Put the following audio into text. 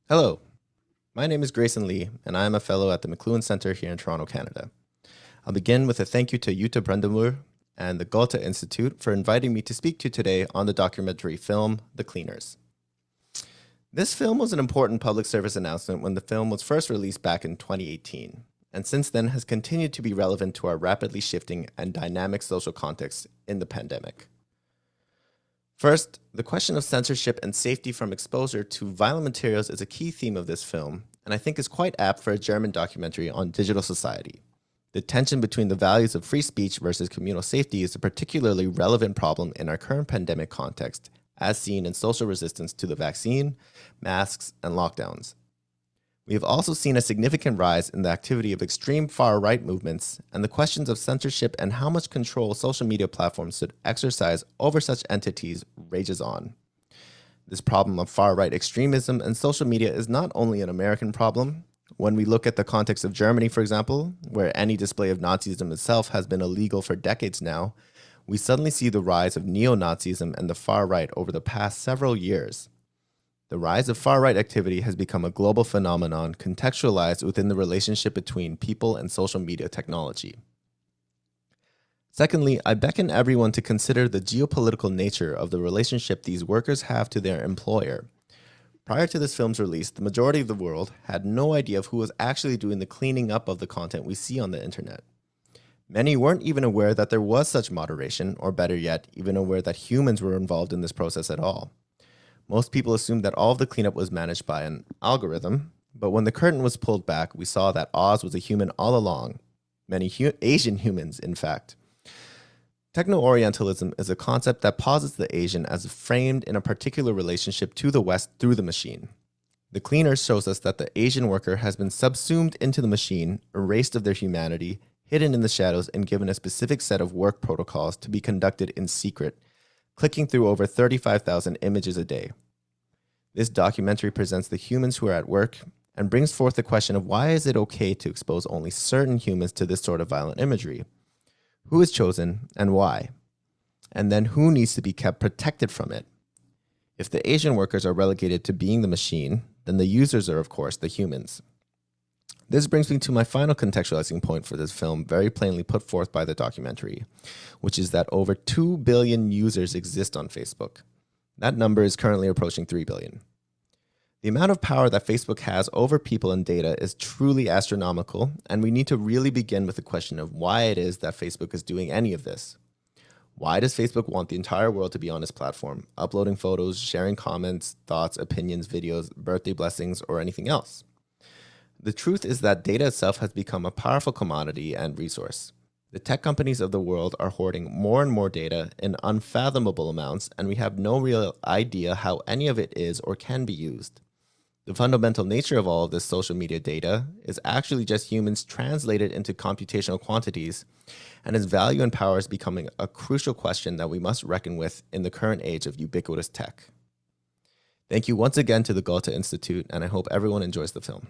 Hello, my name is Grayson Lee, and I am a fellow at the McLuhan Centre here in Toronto, Canada. I'll begin with a thank you to Jutta Brandemur and the Goethe-Institut for inviting me to speak to you today on the documentary film, The Cleaners. This film was an important public service announcement when the film was first released back in 2018, and since then has continued to be relevant to our rapidly shifting and dynamic social context in the pandemic. First, the question of censorship and safety from exposure to violent materials is a key theme of this film, and I think is quite apt for a German documentary on digital society. The tension between the values of free speech versus communal safety is a particularly relevant problem in our current pandemic context, as seen in social resistance to the vaccine, masks, and lockdowns. We have also seen a significant rise in the activity of extreme far-right movements, and the questions of censorship and how much control social media platforms should exercise over such entities rages on. This problem of far-right extremism and social media is not only an American problem. When we look at the context of Germany, for example, where any display of Nazism itself has been illegal for decades now, we suddenly see the rise of neo-Nazism and the far-right over the past several years. The rise of far-right activity has become a global phenomenon contextualized within the relationship between people and social media technology. Secondly, I beckon everyone to consider the geopolitical nature of the relationship these workers have to their employer. Prior to this film's release, the majority of the world had no idea of who was actually doing the cleaning up of the content we see on the internet. Many weren't even aware that there was such moderation, or better yet, even aware that humans were involved in this process at all. Most people assumed that all of the cleanup was managed by an algorithm, but when the curtain was pulled back, we saw that Oz was a human all along. Many Asian humans, in fact. Techno-Orientalism is a concept that posits the Asian as framed in a particular relationship to the West through the machine. The Cleaners shows us that the Asian worker has been subsumed into the machine, erased of their humanity, hidden in the shadows, and given a specific set of work protocols to be conducted in secret, clicking through over 35,000 images a day. This documentary presents the humans who are at work and brings forth the question of why is it okay to expose only certain humans to this sort of violent imagery? Who is chosen and why? And then who needs to be kept protected from it? If the Asian workers are relegated to being the machine, then the users are, of course, the humans. This brings me to my final contextualizing point for this film, very plainly put forth by the documentary, which is that over 2 billion users exist on Facebook. That number is currently approaching 3 billion. The amount of power that Facebook has over people and data is truly astronomical, and we need to really begin with the question of why it is that Facebook is doing any of this. Why does Facebook want the entire world to be on its platform, uploading photos, sharing comments, thoughts, opinions, videos, birthday blessings, or anything else? The truth is that data itself has become a powerful commodity and resource. The tech companies of the world are hoarding more and more data in unfathomable amounts, and we have no real idea how any of it is or can be used. The fundamental nature of all of this social media data is actually just humans translated into computational quantities, and its value and power is becoming a crucial question that we must reckon with in the current age of ubiquitous tech. Thank you once again to the Goethe-Institut, and I hope everyone enjoys the film.